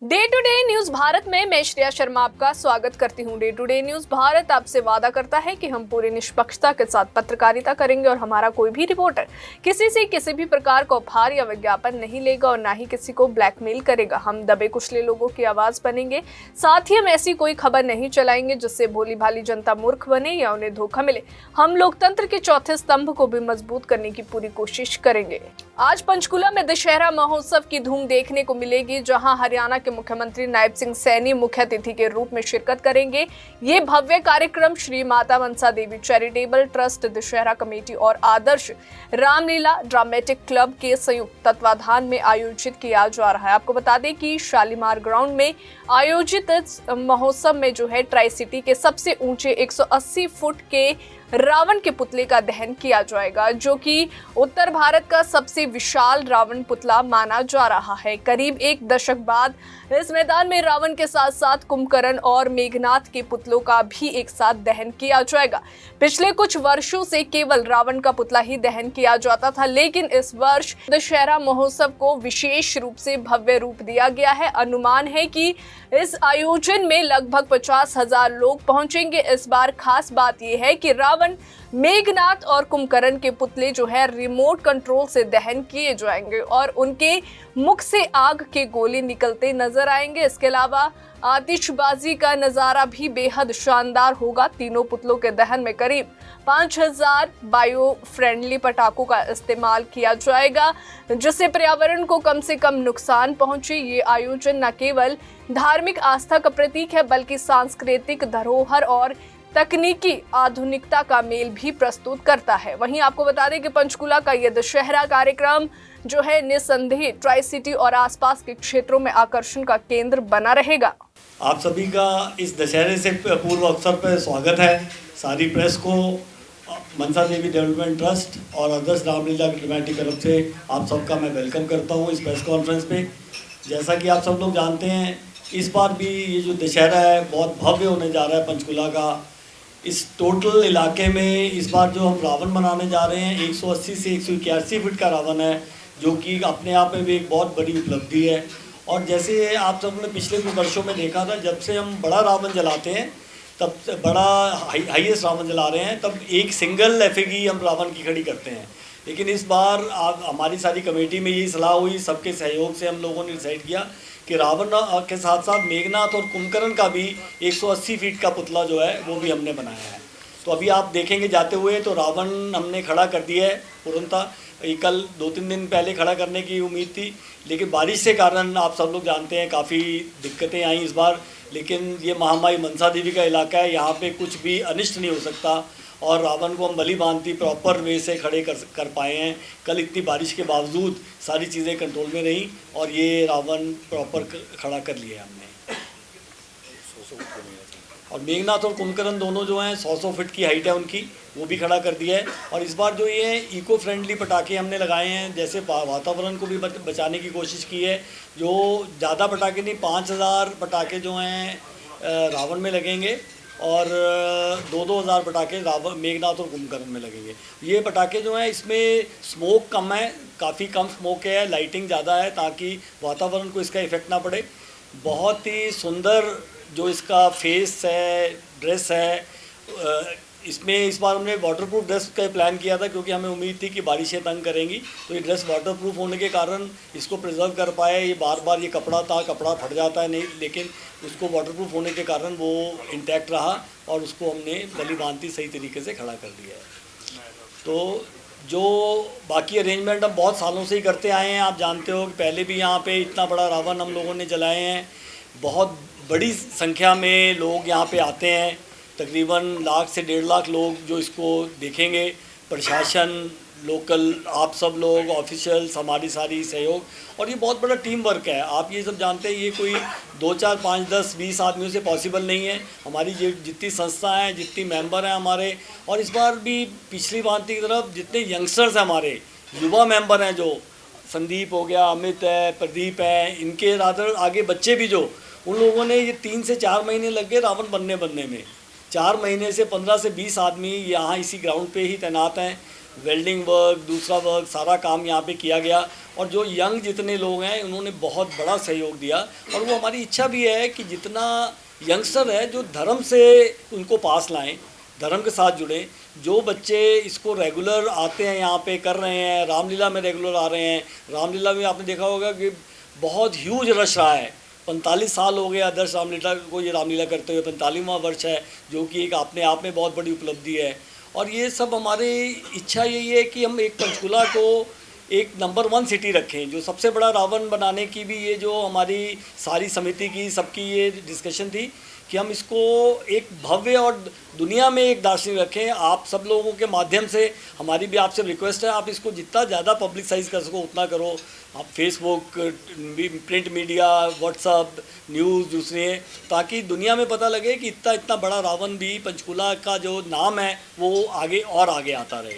Day to day news Bharat में मैं श्रेया शर्मा आपका स्वागत करती हूं। Day to day news Bharat आपसे वादा करता है कि हम पूरी निष्पक्षता के साथ पत्रकारिता करेंगे और हमारा कोई भी रिपोर्टर किसी से किसी भी प्रकार का उपहार या विज्ञापन नहीं लेगा और ना ही किसी को ब्लैकमेल करेगा। हम दबे कुचले लोगों की आवाज बनेंगे, साथ ही हम ऐसी कोई खबर नहीं चलाएंगे जिससे भोली भाली जनता मूर्ख बने या उन्हें धोखा मिले। हम लोकतंत्र के चौथे स्तंभ को भी मजबूत करने की पूरी कोशिश करेंगे। आज पंचकुला में दशहरा महोत्सव की धूम देखने को मिलेगी, जहां हरियाणा के मुख्यमंत्री नायब सिंह सैनी मुख्य अतिथि के रूप में शिरकत करेंगे। ये भव्य कार्यक्रम Shri Mata Mansa Devi charitable trust, Dussehra committee और आदर्श रामलीला ड्रामेटिक क्लब के संयुक्त तत्वाधान में आयोजित किया जा रहा है। आपको बता दें कि शालीमार ग्राउंड में आयोजित महोत्सव में जो है ट्राई सिटी के सबसे ऊंचे 180 फुट के रावण के पुतले का दहन किया जाएगा, जो कि उत्तर भारत का सबसे विशाल रावण पुतला माना जा रहा है। करीब एक दशक बाद इस मैदान में रावण के साथ साथ कुंभकर्ण और मेघनाथ के पुतलों का भी एक साथ दहन किया जाएगा। पिछले कुछ वर्षों से केवल रावण का पुतला ही दहन किया जाता था, लेकिन इस वर्ष दशहरा महोत्सव को विशेष रूप से भव्य रूप दिया गया है। अनुमान है कि इस आयोजन में लगभग 50,000 लोग पहुंचेंगे। इस बार खास बात यह है कि रावण, मेघनाथ और कुंभकर्ण के पुतले जो है रिमोट कंट्रोल से दहन किए जाएंगे और उनके मुख से आग के गोले निकलते नजर आएंगे। इसके अलावा आतिशबाजी का नजारा भी बेहद शानदार होगा। तीनों पुतलों के दहन में करीब 5,000 बायो फ्रेंडली पटाखों का इस्तेमाल किया जाएगा, जिससे पर्यावरण को कम से कम नुकसान पहुंचे। ये आयोजन न केवल धार्मिक आस्था का प्रतीक है, बल्कि सांस्कृतिक धरोहर और तकनीकी आधुनिकता का मेल भी प्रस्तुत करता है। वहीं आपको बता दें कि पंचकुला का यह दशहरा कार्यक्रम जो है निस्संदेह ट्राई सिटी और आसपास के क्षेत्रों में आकर्षण का केंद्र बना रहेगा। आप सभी का इस दशहरे से पूर्व अवसर पर स्वागत है। सारी प्रेस को मनसा देवी डेवलपमेंट ट्रस्ट और आदर्श रामलीला ड्रामेटिक क्लब से आप सबका मैं वेलकम करता हूँ इस प्रेस कॉन्फ्रेंस पे। जैसा कि आप सब लोग जानते हैं, इस बार भी ये जो दशहरा है बहुत भव्य होने जा रहा है पंचकुला का। इस टोटल इलाके में इस बार जो हम रावण बनाने जा रहे हैं 180 से 181 फीट का रावण है, जो कि अपने आप में भी एक बहुत बड़ी उपलब्धि है। और जैसे आप सब ने पिछले कुछ वर्षों में देखा था, जब से हम बड़ा रावण जलाते हैं, तब बड़ा हाईएस्ट रावण जला रहे हैं, तब एक सिंगल एफएगी हम रावण की खड़ी करते हैं। लेकिन इस बार हमारी सारी कमेटी में यही सलाह हुई, सबके सहयोग से हम लोगों ने डिसाइड किया कि रावण के साथ साथ मेघनाथ और कुंभकर्ण का भी 180 फीट का पुतला जो है वो भी हमने बनाया है। तो अभी आप देखेंगे जाते हुए, तो रावण हमने खड़ा कर दिया है तुरंत। कल 2-3 दिन पहले खड़ा करने की उम्मीद थी, लेकिन बारिश के कारण आप सब लोग जानते हैं काफ़ी दिक्कतें आई इस बार। लेकिन ये महामाई मनसा देवी का इलाका है, यहाँ पे कुछ भी अनिष्ट नहीं हो सकता और रावण को हम भली भांति प्रॉपर वे से खड़े कर पाए हैं। कल इतनी बारिश के बावजूद सारी चीज़ें कंट्रोल में रहीं और ये रावण प्रॉपर खड़ा कर लिया हमने। और मेघनाथ और कुंभकर्ण दोनों जो हैं 100 फीट की हाइट है उनकी, वो भी खड़ा कर दिया है। और इस बार जो ये इको फ्रेंडली पटाखे हमने लगाए हैं, जैसे वातावरण को भी बचाने की कोशिश की है। जो ज़्यादा पटाखे नहीं, 5,000 पटाखे जो हैं रावण में लगेंगे और 2-2 हज़ार पटाखे मेघनाथ और कुंभकर्ण में लगेंगे। ये पटाखे जो हैं इसमें स्मोक कम है, काफ़ी कम स्मोक है, लाइटिंग ज़्यादा है ताकि वातावरण को इसका इफ़ेक्ट ना पड़े। बहुत ही सुंदर जो इसका फेस है, ड्रेस है, इसमें इस बार हमने वाटरप्रूफ ड्रेस का प्लान किया था, क्योंकि हमें उम्मीद थी कि बारिशें तंग करेंगी। तो ये ड्रेस वाटरप्रूफ होने के कारण इसको प्रिजर्व कर पाए। ये बार बार ये कपड़ा फट जाता है नहीं, लेकिन उसको वाटरप्रूफ होने के कारण वो इंटैक्ट रहा और उसको हमने भली भांति सही तरीके से खड़ा कर दिया है। तो जो बाकी अरेंजमेंट हम बहुत सालों से ही करते आए हैं। आप जानते हो कि पहले भी यहाँ पे इतना बड़ा रावण हम लोगों ने जलाए हैं। बहुत बड़ी संख्या में लोग यहाँ पे आते हैं, तकरीबन 1 से 1.5 लाख लोग जो इसको देखेंगे। प्रशासन, लोकल, आप सब लोग, ऑफिशियल्स, हमारी सारी सहयोग, और ये बहुत बड़ा टीम वर्क है। आप ये सब जानते हैं, ये कोई 2, 4, 5, 10, 20 आदमियों से पॉसिबल नहीं है। हमारी जितनी संस्था हैं, जितनी मेंबर हैं हमारे, और इस बार भी पिछली भांति की तरफ जितने यंगस्टर्स हैं हमारे, युवा मेंबर हैं, जो संदीप हो गया, अमित है, प्रदीप है, इनके रादर आगे बच्चे भी जो, उन लोगों ने ये 3 से 4 महीने लग गए रावण बनने में। 4 महीने से 15 से 20 आदमी यहाँ इसी ग्राउंड पे ही तैनात हैं। वेल्डिंग वर्क, दूसरा वर्क, सारा काम यहाँ पे किया गया। और जो यंग जितने लोग हैं उन्होंने बहुत बड़ा सहयोग दिया। और वो हमारी इच्छा भी है कि जितना यंगस्टर है जो धर्म से उनको पास लाएं, धर्म के साथ जुड़ें। जो बच्चे इसको रेगुलर आते हैं, यहाँ पे कर रहे हैं, रामलीला में रेगुलर आ रहे हैं। रामलीला में आपने देखा होगा कि बहुत ह्यूज रश रहा है। 45 साल हो गए आदर्श रामलीला को ये रामलीला करते हुए, 45वां वर्ष है, जो कि एक अपने आप में बहुत बड़ी उपलब्धि है। और ये सब हमारी इच्छा यही है कि हम एक पंचकुला को एक नंबर 1 सिटी रखें। जो सबसे बड़ा रावण बनाने की भी ये जो हमारी सारी समिति की सबकी ये डिस्कशन थी कि हम इसको एक भव्य और दुनिया में एक दार्शनिक रखें। आप सब लोगों के माध्यम से हमारी भी आपसे रिक्वेस्ट है, आप इसको जितना ज़्यादा पब्लिसाइज कर सको उतना करो। आप Facebook, print media, WhatsApp, news दूसरे, ताकि दुनिया में पता लगे कि इतना बड़ा रावण भी, पंचकुला का जो नाम है वो आगे और आगे आता रहे।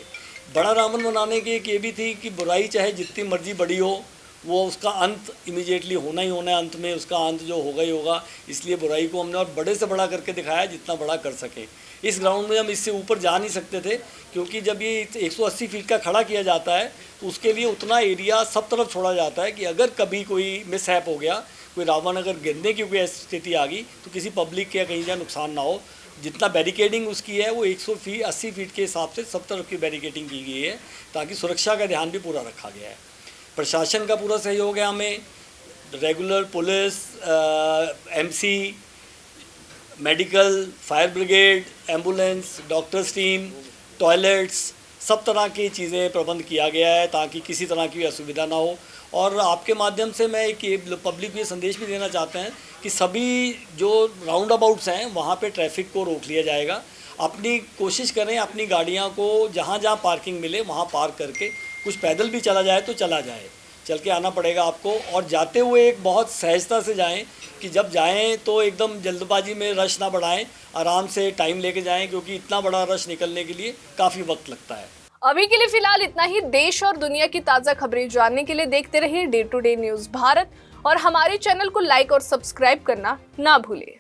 बड़ा रावण बनाने की एक ये भी थी कि बुराई चाहे जितनी मर्जी बड़ी हो, वो उसका अंत इमीडिएटली होना ही होना है। अंत में उसका अंत जो होगा ही होगा। इसलिए बुराई को हमने और बड़े से बड़ा करके दिखाया, जितना बड़ा कर सके। इस ग्राउंड में हम इससे ऊपर जा नहीं सकते थे, क्योंकि जब ये 180 फीट का खड़ा किया जाता है तो उसके लिए उतना एरिया सब तरफ छोड़ा जाता है कि अगर कभी कोई मिसहैप हो गया, कोई रावण अगर गिरने की कोई स्थिति आ गई तो किसी पब्लिक के कहीं का नुकसान ना हो। जितना बैरिकेडिंग उसकी है वो 180 फीट के हिसाब से सब तरफ की बैरिकेडिंग की गई है, ताकि सुरक्षा का ध्यान भी पूरा रखा गया है। प्रशासन का पूरा सहयोग है हमें, regular police, MC, medical, fire brigade, ambulance, doctors team, toilets, सब तरह की चीज़ें प्रबंध किया गया है ताकि किसी तरह की असुविधा ना हो। और आपके माध्यम से मैं एक पब्लिक को ये संदेश भी देना चाहते हैं कि सभी जो राउंड अबाउट्स हैं वहाँ पे ट्रैफिक को रोक लिया जाएगा। अपनी कोशिश करें अपनी गाड़ियाँ को जहाँ जहाँ पार्किंग मिले वहाँ पार्क करके, कुछ पैदल भी चला जाए तो चला जाए, चल के आना पड़ेगा आपको। और जाते हुए एक बहुत सहजता से जाएं, कि जब जाएं तो एकदम जल्दबाजी में रश ना बढ़ाएं, आराम से टाइम लेके जाएं, क्योंकि इतना बड़ा रश निकलने के लिए काफ़ी वक्त लगता है। अभी के लिए फिलहाल इतना ही। देश और दुनिया की ताज़ा खबरें जानने के लिए देखते रहिए day to day news Bharat, और हमारे चैनल को लाइक और सब्सक्राइब करना ना भूलें।